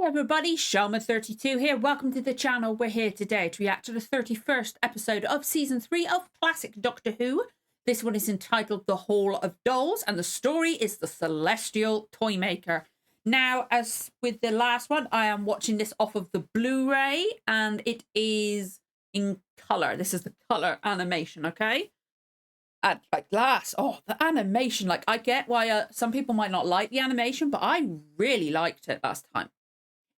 Everybody, Shama32 here. Welcome to the channel. We're here today to react to the 31st episode of Season 3 of Classic Doctor Who. This one is entitled The Hall of Dolls, and the story is The Celestial Toymaker. Now, as with the last one, I am watching this off of the Blu-ray, and it is in colour. This is the colour animation, okay? And the animation, like, I get why some people might not like the animation, but I really liked it last time.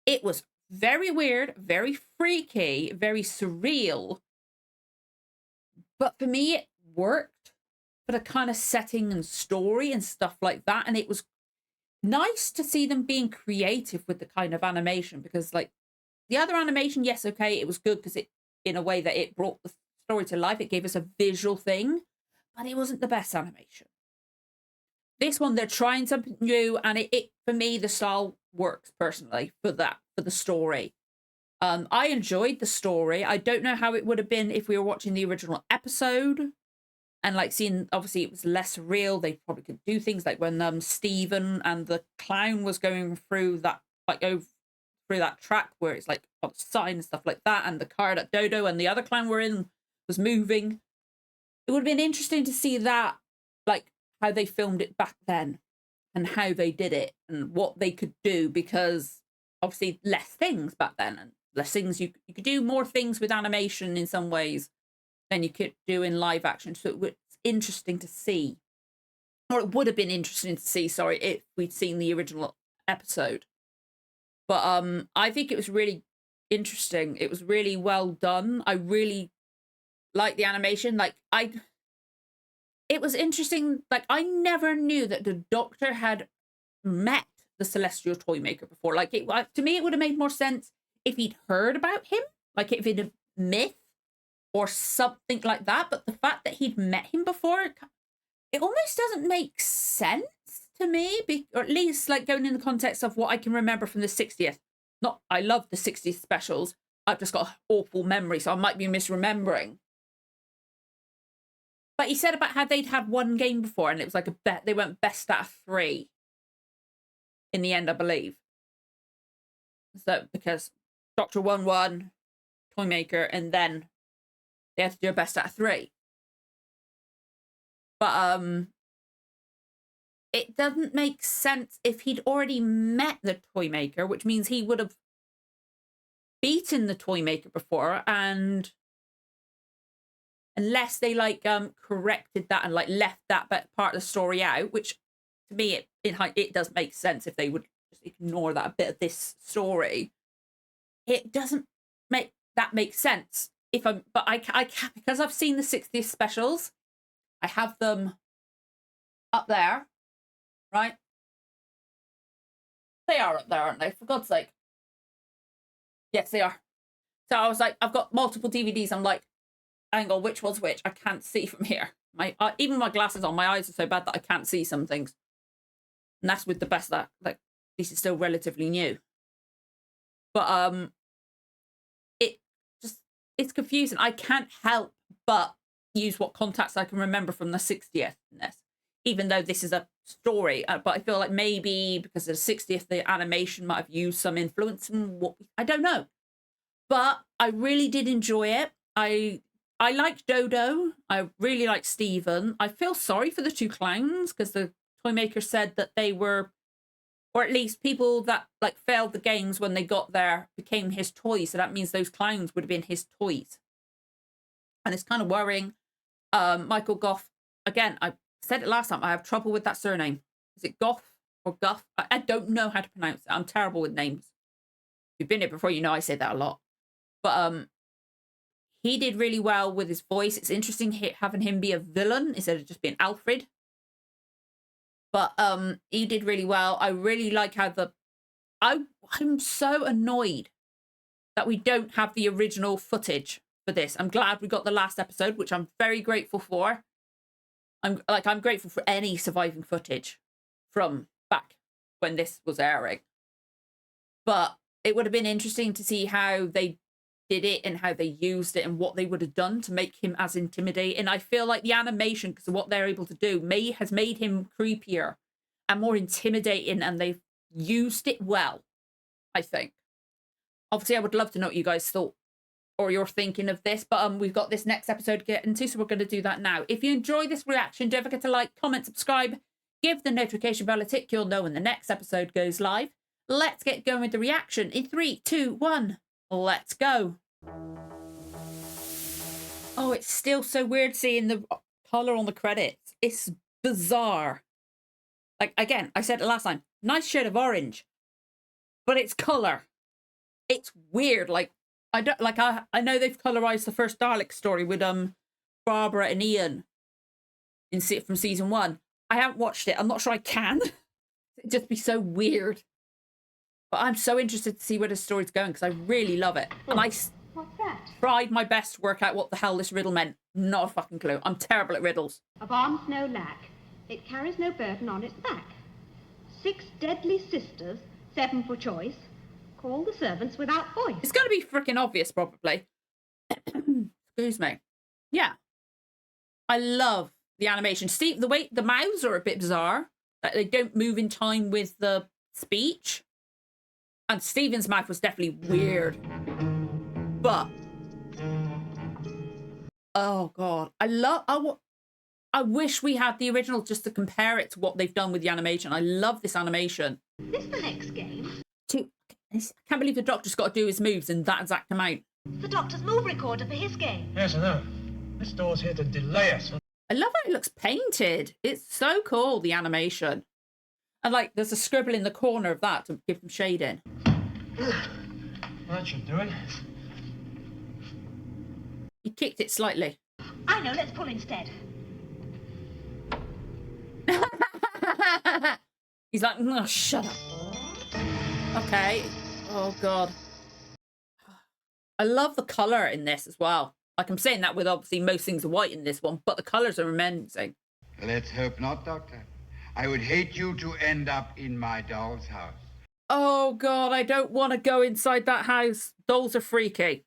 It was very weird, very freaky, very surreal. But for me, it worked for the kind of setting and story and stuff like that. And it was nice to see them being creative with the kind of animation, because like the other animation, yes, okay, it was good because it, in a way that it brought the story to life. It gave us a visual thing, but it wasn't the best animation. This one, they're trying something new, and it for me, the style works personally for that, for the story. I enjoyed the story. I don't know how it would have been if we were watching the original episode and like seeing, obviously it was less real. They probably could do things like when Stephen and the clown was going through that, like over through that track where it's like on the sign and stuff like that, and the car that Dodo and the other clown were in was moving. It would have been interesting to see that, like, how they filmed it back then and how they did it and what they could do, because obviously less things back then and less things. You could do more things with animation in some ways than you could do in live action. So it was interesting to see, or it would have been interesting to see, sorry, if we'd seen the original episode. But I think it was really interesting. It was really well done. I really like the animation. Like, it was interesting. Like, I never knew that the Doctor had met the Celestial Toymaker before. Like, to me, it would have made more sense if he'd heard about him, like if it a myth or something like that. But the fact that he'd met him before, it almost doesn't make sense to me, or at least like going in the context of what I can remember from the 60th. Not, I love the 60th specials. I've just got an awful memory, so I might be misremembering. But he said about how they'd had one game before, and it was like a bet. They went best out of 3 in the end, I believe. So because Doctor won, Toymaker, and then they had to do a best out of 3. But it doesn't make sense if he'd already met the Toymaker, which means he would have beaten the Toymaker before, and unless they like corrected that and like left that part of the story out, which to me it does make sense if they would just ignore that bit of this story. It doesn't make sense if but I can't, because I've seen the 60th specials. I have them up there, right? They are up there, aren't they? For God's sake. Yes, they are. So I was like, I've got multiple DVDs. I'm like, hang on, which one's which? I can't see from here. Even my glasses on, my eyes are so bad that I can't see some things. And that's with the best that, like, this is still relatively new. But it's confusing. I can't help but use what contacts I can remember from the 60th in this, even though this is a story. But I feel like maybe because of the 60th, the animation might have used some influence in what I don't know. But I really did enjoy it. I like Dodo. I really like Stephen. I feel sorry for the 2 clowns, because the Toymaker said that they were, or at least people that like failed the games when they got there became his toys. So that means those clowns would have been his toys. And it's kind of worrying. Michael Goff, again, I said it last time, I have trouble with that surname. Is it Goff or Guff? I don't know how to pronounce it. I'm terrible with names. If you've been here before, you know I say that a lot. But he did really well with his voice. It's interesting having him be a villain instead of just being Alfred. But he did really well. I really like how I'm so annoyed that we don't have the original footage for this. I'm glad we got the last episode, which I'm very grateful for. I'm grateful for any surviving footage from back when this was airing. But it would have been interesting to see how they did it and how they used it and what they would have done to make him as intimidating. I feel like the animation, because of what they're able to do, has made him creepier and more intimidating, and they've used it well, I think. Obviously, I would love to know what you guys thought or you're thinking of this, but we've got this next episode to get into, so we're going to do that now. If you enjoy this reaction, don't forget to like, comment, subscribe, give the notification bell a tick. You'll know when the next episode goes live. Let's get going with the reaction in 3, 2, 1. Let's go. Oh, it's still so weird seeing the colour on the credits. It's bizarre. Like, again, I said it last time. Nice shade of orange, but it's colour. It's weird. Like, I don't like. I know they've colorized the first Dalek story with Barbara and Ian from season 1. I haven't watched it. I'm not sure I can. It'd just be so weird. But I'm so interested to see where the story's going because I really love it. And I tried my best to work out what the hell this riddle meant. Not a fucking clue. I'm terrible at riddles. Of arms no lack, it carries no burden on its back. 6 deadly sisters, 7 for choice. Call the servants without voice. It's going to be freaking obvious, probably. Excuse me. Yeah. I love the animation. Steve, the way the mouths are a bit bizarre. Like they don't move in time with the speech. And Stephen's mouth was definitely weird. But oh god, I wish we had the original just to compare it to what they've done with the animation. I love this animation. This the next game? I can't believe the Doctor's got to do his moves in that exact amount. It's the Doctor's move recorder for his game. Yes, I know. This door's here to delay us. I love how it looks painted. It's so cool, the animation. And like, there's a scribble in the corner of that to give them shading. That should do it. He kicked it slightly. I know, let's pull instead. He's like, oh, shut up. Okay. Oh, God. I love the colour in this as well. Like, I'm saying that with obviously most things are white in this one, but the colours are amazing. Let's hope not, Doctor. I would hate you to end up in my doll's house. Oh, God, I don't want to go inside that house. Dolls are freaky.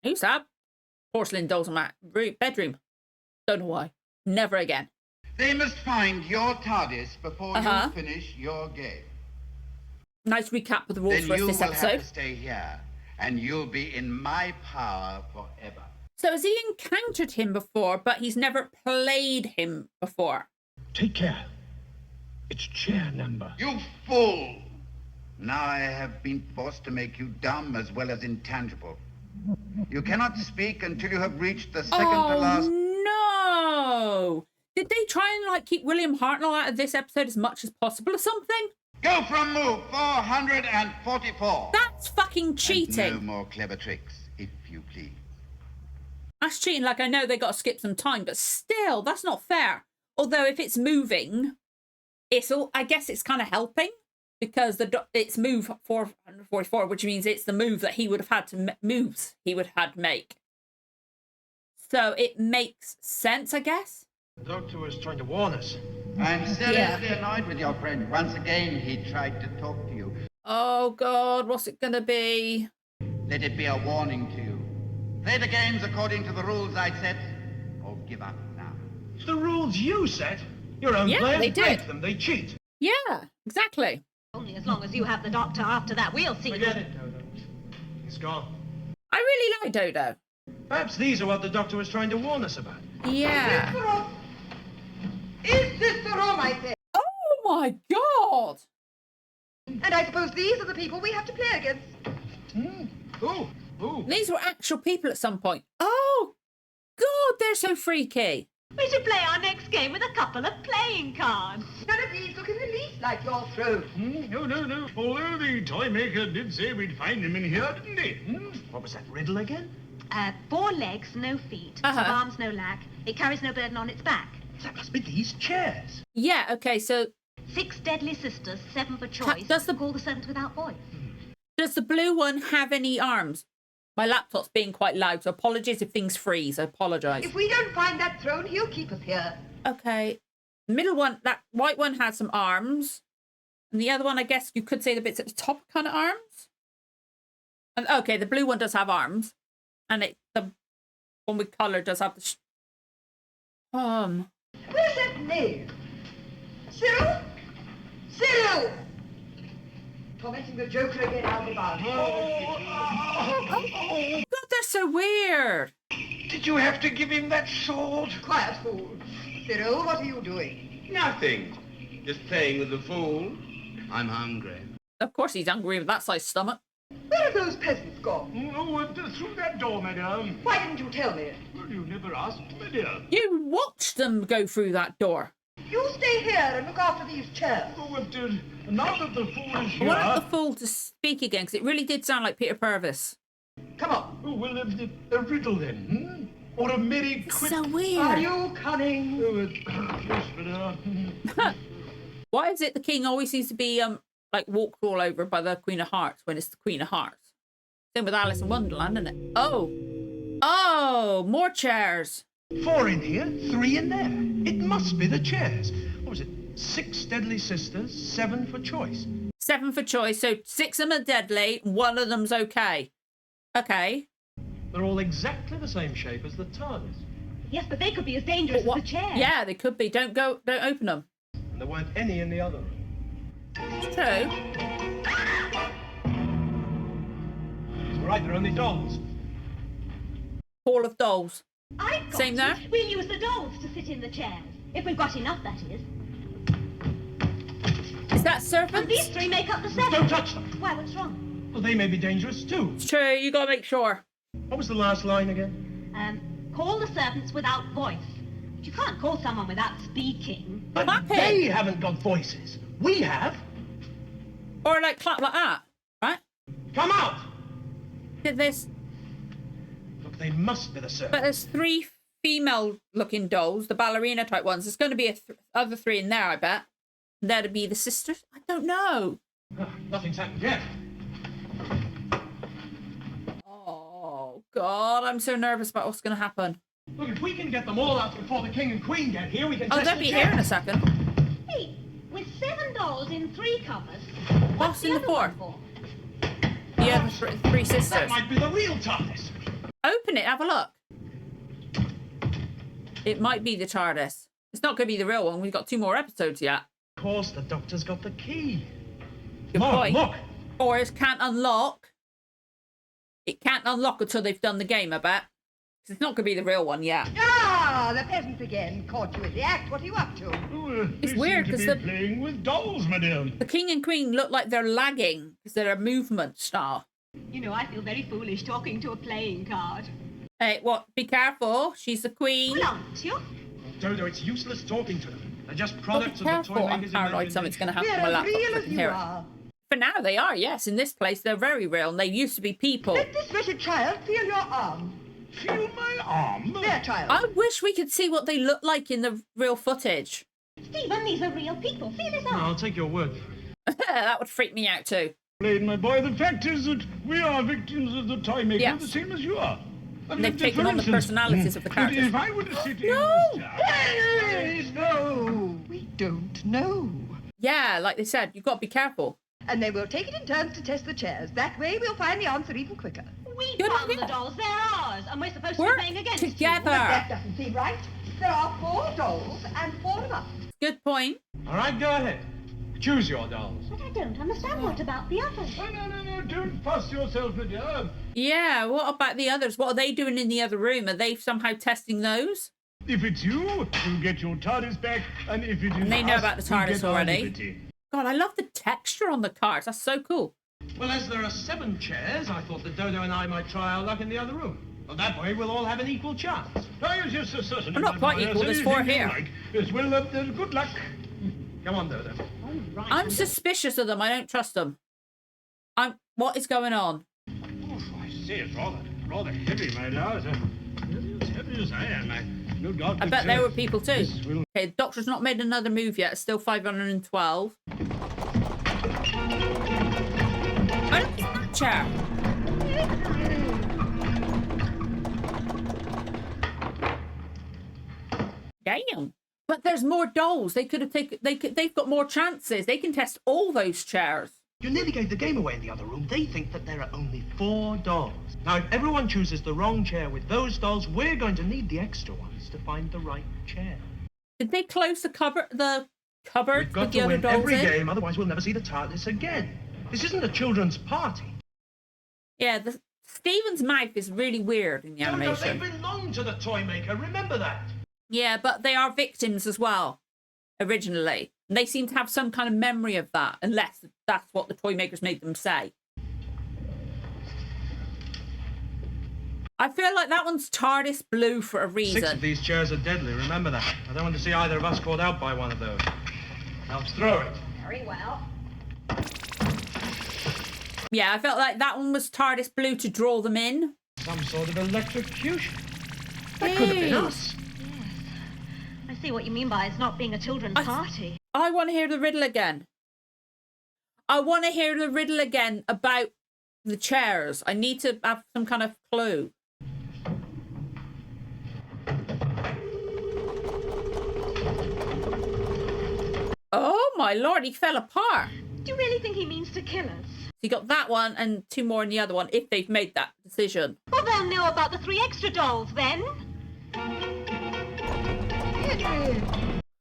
Who's that? Porcelain dolls in my bedroom. Don't know why. Never again. They must find your TARDIS before you finish your game. Nice recap of the rules then for us you this will episode. have to stay here, and you'll be in my power forever. So has he encountered him before, but he's never played him before? Take care. It's chair number. You fool! Now I have been forced to make you dumb as well as intangible. You cannot speak until you have reached the second to last... no! Did they try and like keep William Hartnell out of this episode as much as possible or something? Go from move 444. That's fucking cheating. And no more clever tricks, if you please. That's cheating. Like, I know they got to skip some time, but still, that's not fair. Although if it's moving, it's all, I guess it's kind of helping because it's move 444, which means it's the move that he would have had to he would have had to make. So it makes sense, I guess. The Doctor was trying to warn us. I'm seriously annoyed with your friend. Once again, he tried to talk to you. Oh, God, what's it going to be? Let it be a warning to you. Play the games according to the rules I set, or give up now. It's the rules you set. Your own players they did. break them. They cheat. Yeah, exactly. Only as long as you have the Doctor. After that, we'll see. Forget it, Dodo. He's gone. I really like Dodo. Perhaps these are what the Doctor was trying to warn us about. Yeah. Is this the room, I say? Oh, my God. And I suppose these are the people we have to play against. Ooh. These were actual people at some point. Oh, God, they're so freaky. We should play our next game with a couple of playing cards. None of these look in the least like your throne. No. Although the Toymaker did say we'd find him in here, didn't he? What was that riddle again? 4 legs, no feet. Of arms, no lack. It carries no burden on its back. That must be these chairs. Yeah, okay, so... 6 deadly sisters, 7 for choice. Call the servants without voice. Does the blue one have any arms? My laptop's being quite loud, so apologies if things freeze. I apologise. If we don't find that throne, he'll keep us here. Okay. The middle one, that white one has some arms. And the other one, I guess you could say the bits at the top kind of arms. And okay, the blue one does have arms. And the one with colour does have the... Where's that knave? Cyril? Cyril! Tormenting the Joker again out of the bar. weird. Did you have to give him that sword? Quiet, fool. Cyril, what are you doing? Nothing. Just playing with the fool. I'm hungry. Of course he's hungry with that size stomach. Where have those peasants gone? Oh, through that door, madame. Why didn't you tell me? Well, you never asked, madame. You watched them go through that door. You stay here and look after these chairs. Oh, but now that the fool is I here... wanted the fool to speak again, because it really did sound like Peter Purvis. Come on. Oh, well, a riddle then, Or a merry It's quick... so weird. Are you coming? Oh, yes, madame. Why is it the king always seems to be like walked all over by the Queen of Hearts when it's the Queen of Hearts? Same with Alice in Wonderland, isn't it? Oh, more chairs. 4 in here, 3 in there. It must be the chairs. What was it? 6 deadly sisters, 7 for choice. 7 for choice, so 6 of them are deadly, 1 of them's okay. Okay. They're all exactly the same shape as the TARDIS. Yes, but they could be as dangerous as the chair. Yeah, they could be. Don't open them. And there weren't any in the other room. It's true. It's all right, they're only dolls. Hall of Dolls. I've got Same there? We'll use the dolls to sit in the chairs. If we've got enough, that is. Is that And serpents? these 3 make up the 7. Don't touch them. Why, what's wrong? Well, they may be dangerous too. It's true, you gotta make sure. What was the last line again? Call the servants without voice. But you can't call someone without speaking. But Clap it. they haven't got voices. We have. Or like clap like that, right? Come out! Did this. Look, they must be the But servants. there's 3 female-looking dolls, the ballerina type ones. There's going to be other 3 in there, I bet. That'd be the sisters. I don't know. Nothing's happened yet. Oh God, I'm so nervous about what's going to happen. Look, if we can get them all out before the king and queen get here, we can Oh, test they'll the be chairs. here in a second. Hey, with 7 dolls in 3 covers, What's in the other one 4th? for? The other 3 That sisters. might be the real TARDIS. Open it, have a look. It might be the TARDIS. It's not going to be the real one. We've got 2 more episodes yet. Of course, the doctor's got the key. Good point. Look. Or it can't unlock. It can't unlock until they've done the game, I bet. 'Cause it's not going to be the real one yet. Ah, the peasants again. Caught you in the act. What are you up to? Oh, It's they weird, seem 'cause to the- be playing with dolls, madame. The king and queen look like they're lagging because they're a movement star. You know, I feel very foolish talking to a playing card. Hey, what? Be careful. She's the queen. Well, aren't you? Dodo, it's useless talking to them. They're just But be products of the careful. I'm Toymaker's paranoid something's going to happen They're to my as laptop. real so I as can you hear it. are. For now, they are, yes. In this place, they're very real, and they used to be people. Let this wretched child feel your arm. Feel my arm. There, child. I wish we could see what they look like in the real footage. Stephen, these are real people. Feel his arm. I'll take your word for it. That would freak me out too. Blade, my boy, the fact is that we are victims of the Toymaker, Yes. the same as you are. And they've just taken for on the instance, personalities of the characters. If I were to sit in No! this chair... Hey, no, we don't know. Yeah, like they said, you've got to be careful. And then we'll take it in turns to test the chairs. That way we'll find the answer even quicker. We Good found idea. the dolls. They're ours, and we're supposed to Work be playing against you. together. That doesn't seem right. There are 4 dolls and 4 of us. Good point. All right, go ahead. Choose your dolls. But I don't understand. What about the others? Oh, no, don't fuss yourself, madame. Yeah, what about the others? What are they doing in the other room? Are they somehow testing those? If it's you, you get your TARDIS back, and if it is And they know us, about the we TARDIS get our already. liberty. God, I love the texture on the cards. That's so cool. Well, as there are 7 chairs, I thought that Dodo and I might try our luck in the other room. Well, that way we'll all have an equal chance. Oh, yes, certainly. We're not quite madame. equal, there's 4 Anything you here. like. Yes, well, good luck. Come on, Dodo. Right. I'm suspicious of them. I don't trust them. What is going on? Oh, I say, it's rather heavy, my lord. As heavy as I am, no doubt. I that, bet there were people too. this will- Okay, the doctor's not made another move yet. It's still 512. Oh, look at that chair. Damn. But there's more dolls. They could have taken. They've got more chances. They can test all those chairs. You nearly gave the game away in the other room. They think that there are only 4 dolls. Now, if everyone chooses the wrong chair with those dolls, we're going to need the extra ones to find the right chair. Did they close the cupboard? The cupboard We've got with the to other win dolls every in? game, otherwise we'll never see the TARDIS again. This isn't a children's party. Yeah, the Stephen's mouth is really weird in the Jojo, they animation. belong to the Toymaker, remember that? Yeah, but they are victims as well, originally. And they seem to have some kind of memory of that, unless that's what the Toymakers made them say. I feel like that one's TARDIS blue for a reason. 6 of these chairs are deadly, remember that. I don't want to see either of us caught out by one of those. Now throw it. Very well. Yeah, I felt like that one was TARDIS blue to draw them in. Some sort of electrocution. That could have been us. I see what you mean by it's not being a children's party. I want to hear the riddle again. I want to hear the riddle again about the chairs. I need to have some kind of clue. Oh my lord, he fell apart. Do you really think he means to kill us? So you got that one and 2 more in the other one, if they've made that decision. Well, they'll know about the 3 extra dolls then.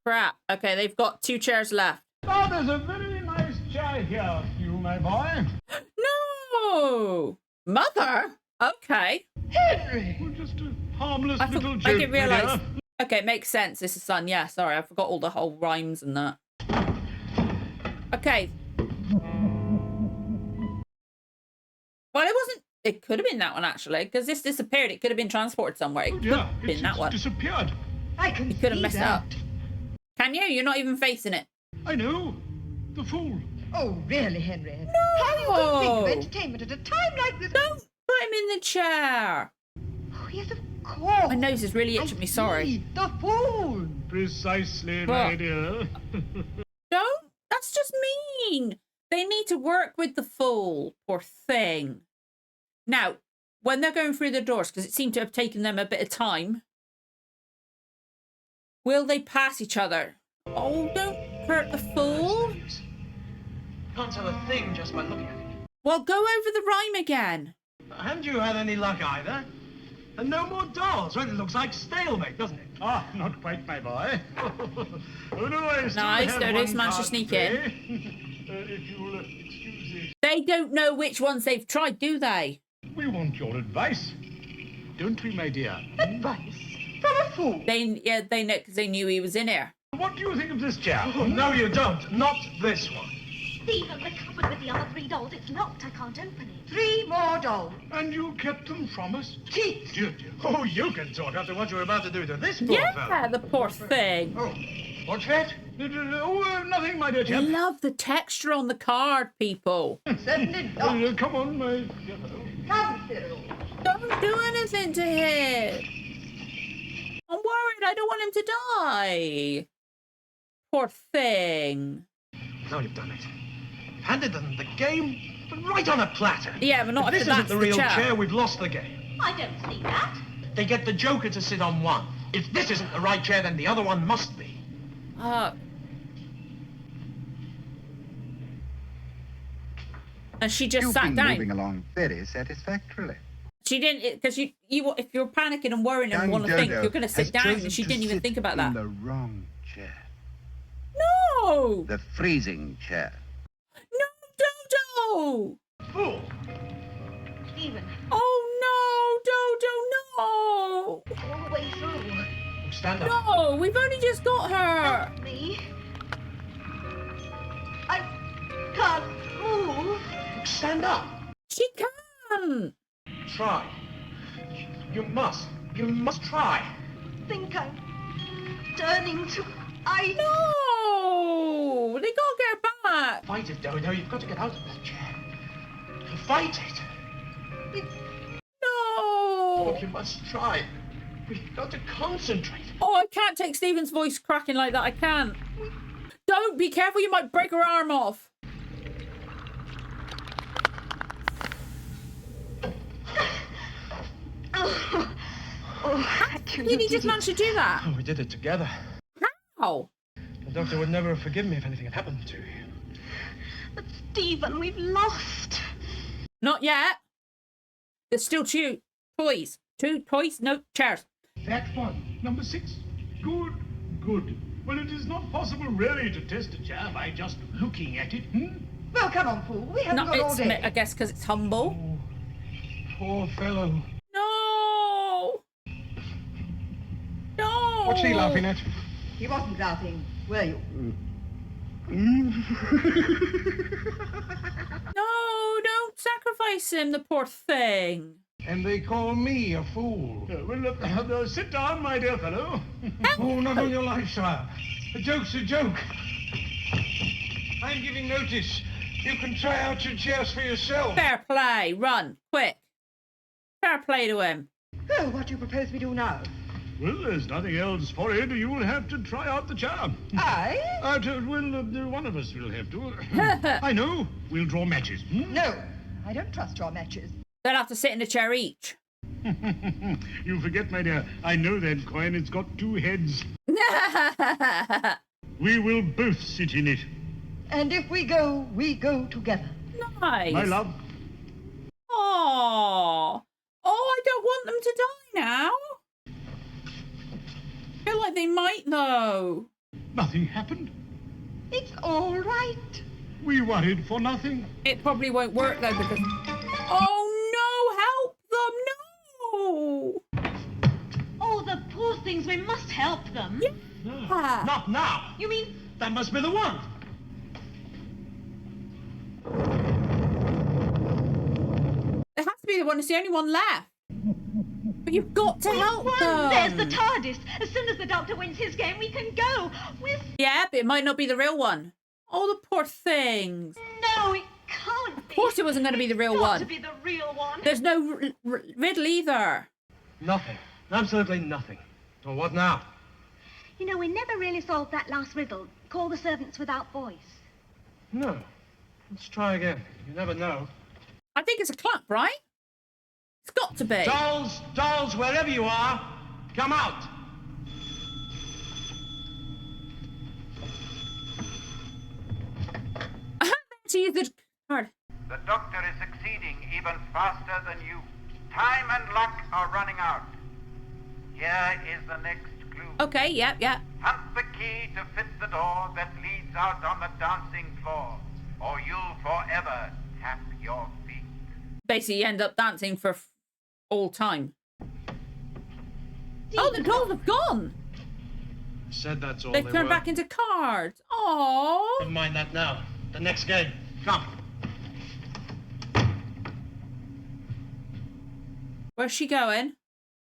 Crap. Okay, they've got 2 chairs left. Oh, there's a very nice chair here for you, my boy. No! Mother? Okay. Henry! Well, just a harmless little joke. I didn't realise. dear. Okay, it makes sense. This is son. Yeah, sorry. I forgot all the whole rhymes and that. Okay. Well, it wasn't... It could have been that one, actually, because this disappeared. It could have been transported somewhere. It Oh, could dear, have been it's that one. disappeared. I can You could have see messed that. up. Can you? You're not even facing it. I know. The fool. Oh, really, Henry? How are you going to think of entertainment at a time like this? Don't put him in the chair. Oh, yes, of course. My nose is really itching me. Sorry. See, the fool. Precisely, Well- my dear. Don't. That's just mean. They need to work with the fool. Poor thing. Now, when they're going through the doors, because it seemed to have taken them a bit of time, will they pass each other? Oh, don't hurt the fool. Can't tell a thing just by looking at it. Well, go over the rhyme again. Haven't you had any luck either? And no more dolls. Well, it looks like stalemate, doesn't it? Ah, not quite, my boy. Oh, no, I still Nice, have there one is managed to card sneak play. in. If you'll excuse me. They don't know which ones they've tried, do they? We want your advice. Don't we, my dear? Advice from a fool. They know because they knew he was in here. What do you think of this chair? Oh, no, you don't. Not this one. Stephen, the cupboard with the other 3 dolls. It's locked. I can't open it. 3 more dolls. And you kept them from us? Cheats. Dear, dear. Oh, you can talk after what you're about to do to this poor Yeah, fellow. the poor thing. Oh, what's that? Oh, nothing, my dear I chap. love the texture on the card, people. Certainly not. Come on, my... Come, Cyril. Don't do anything to him. I'm worried. I don't want him to die. Poor thing. Now you've done it. You've handed them the game, but right on a platter. Yeah, but not If if this isn't that's the the real chair. chair, we've lost the game. I don't see that. They get the Joker to sit on one. If this isn't the right chair, then the other one must be. And she just You've sat been down. moving along very satisfactorily. She didn't, because you, if you're panicking and worrying and Young want to think, Dodo you're going to has sit down, chosen and she to didn't even sit think about that. in the wrong chair. No, The freezing chair. no, Dodo. Fool! Stephen, Oh no, Dodo, all the way through. Stand up. no, no. We've only just got her. Help me. I can't move. Stand up. She can. Try. You must. You must try. Think I'm turning to ice. No, they gotta get her back. Fight it, Dodo. You've got to get out of that chair. Fight it. No. Look, you must try. We've got to concentrate. Oh, I can't take Stephen's voice cracking like that. I can't. Don't be careful. You might break her arm off. Did he just manage to do that? Oh, we did it together. How? The doctor would never have forgiven me if anything had happened to you. But Stephen, we've lost. Not yet. There's still 2 toys. 2 toys, no chairs. That one, number 6. Good, good. Well, it is not possible really to test a chair by just looking at it. Well, come on, fool. We haven't No, got all it's, day. I guess because it's humble. Poor fellow. No. No. What's he laughing at? He wasn't laughing, were you? No, don't sacrifice him, the poor thing. And they call me a fool. Sit down, my dear fellow. Oh, not on your life, sire. A joke's a joke. I'm giving notice. You can try out your chairs for yourself. Fair play. Run. Quick. Fair play to him. Well, what do you propose we do now? Well, there's nothing else for it. You'll have to try out the charm. I? One of us will have to. I know. We'll draw matches. No, I don't trust your matches. They'll have to sit in a chair each. You forget, my dear. I know that coin. It's got two heads. We will both sit in it. And if we go together. Nice. My love. Aww. Oh, I don't want them to die now. I feel like they might, though. Nothing happened. It's all right. We worried for nothing. It probably won't work, though, because... Oh, no! Help them! No! Oh, the poor things. We must help them. Yeah. Not now. You mean... That must be the one. It has to be the one. It's the only one left. But you've got to help them. There's the TARDIS. As soon as the Doctor wins his game, we can go. Yeah, but it might not be the real one. Oh, the poor things. No, it can't be. Of course it wasn't going to be the real It's got one. to be the real one. There's no riddle either. Nothing. Absolutely nothing. Well, what now? You know, we never really solved that last riddle. Call the servants without voice. No. Let's try again. You never know. I think it's a clap, right? It's got to be. Dolls, wherever you are, come out. To use the card. The Doctor is succeeding even faster than you. Time and luck are running out. Here is the next clue. Okay, yeah. Hunt the key to fit the door that leads out on the dancing floor, or you'll forever tap your feet. Basically, you end up dancing for all time. Oh, the dolls have gone. Said that's all They've they turned were. back into cards. Oh. Never mind that now. The next game. Come. Where's she going?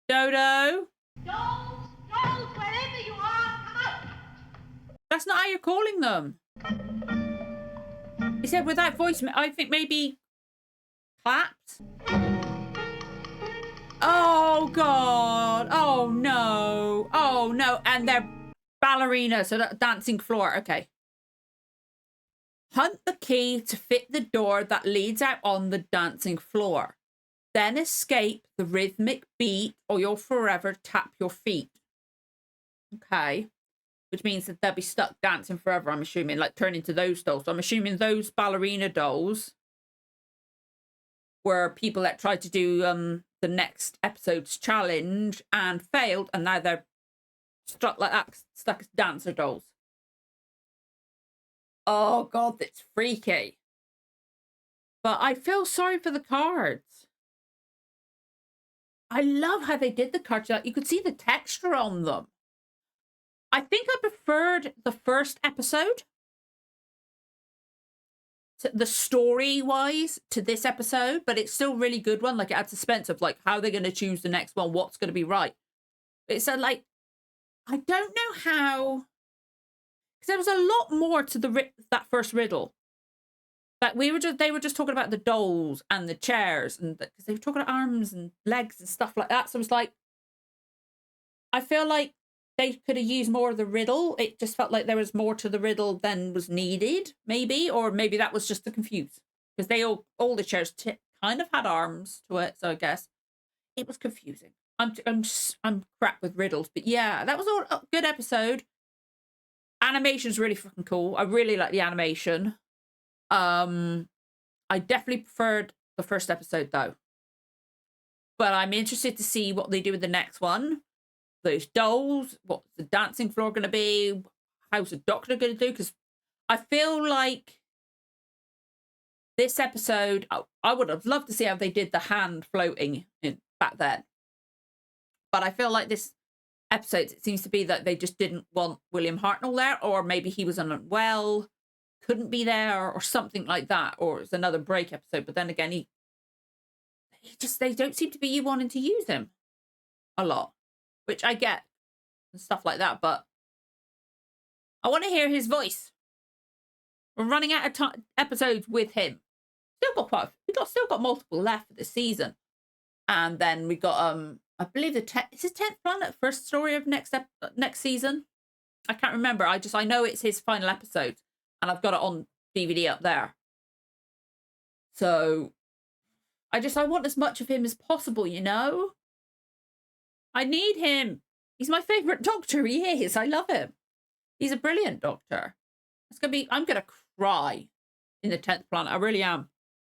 Dodo? Dolls, wherever you are, come out. That's not how you're calling them. He said without voice, I think maybe clapped. Oh, God. Oh, no. Oh, no. And they're ballerinas, so that dancing floor. Okay. Hunt the key to fit the door that leads out on the dancing floor. Then escape the rhythmic beat or you'll forever tap your feet. Okay. Which means that they'll be stuck dancing forever, I'm assuming, like turn into those dolls. So I'm assuming those ballerina dolls were people that tried to do the next episode's challenge and failed, and now they're stuck like that, stuck as dancer dolls. Oh, God, that's freaky. But I feel sorry for the cards. I love how they did the cards. You could see the texture on them. I think I preferred the first episode, the story-wise, to this episode, but it's still a really good one. Like, it had suspense of, like, how they're going to choose the next one, what's going to be right. It's like, I don't know how... Because there was a lot more to that first riddle. Like they were just talking about the dolls and the chairs, and because they were talking about arms and legs and stuff like that. So it was like, I feel like they could have used more of the riddle. It just felt like there was more to the riddle than was needed, maybe, or maybe that was just to confuse, because they all the chairs kind of had arms to it. So I guess it was confusing. I'm crap with riddles, but yeah, that was a good episode. Animation's really fucking cool. I really like the animation. I definitely preferred the first episode though. But I'm interested to see what they do with the next one. Those dolls, what's the dancing floor going to be? How's the Doctor going to do? Because I feel like this episode, I would have loved to see how they did the hand floating back then. But I feel like this episode, it seems to be that they just didn't want William Hartnell there, or maybe he was unwell, couldn't be there, or something like that, or it's another break episode. But then again, they don't seem to be wanting to use him a lot, which I get and stuff like that. But I want to hear his voice. We're running out of episodes with him. Still got multiple left for this season, and then we got I believe is it 10th Planet first story of next season. I can't remember. I know it's his final episode, and I've got it on DVD up there. So I want as much of him as possible, you know? I need him. He's my favourite Doctor. He is. I love him. He's a brilliant Doctor. I'm gonna cry in the 10th Planet. I really am.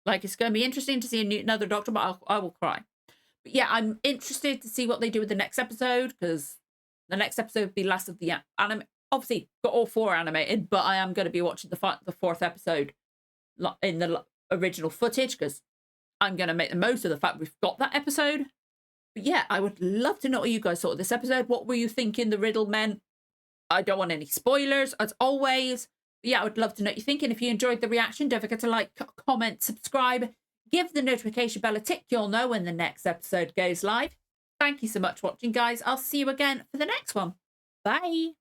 Like, it's gonna be interesting to see another Doctor, but I will cry. But yeah, I'm interested to see what they do with the next episode, because the next episode will be last of the anime. Obviously, got all 4 animated, but I am going to be watching the 4th episode in the original footage, because I'm going to make the most of the fact we've got that episode. But yeah, I would love to know what you guys thought of this episode. What were you thinking the riddle meant? I don't want any spoilers, as always. But yeah, I would love to know what you're thinking. If you enjoyed the reaction, don't forget to like, comment, subscribe, give the notification bell a tick. You'll know when the next episode goes live. Thank you so much for watching, guys. I'll see you again for the next one. Bye.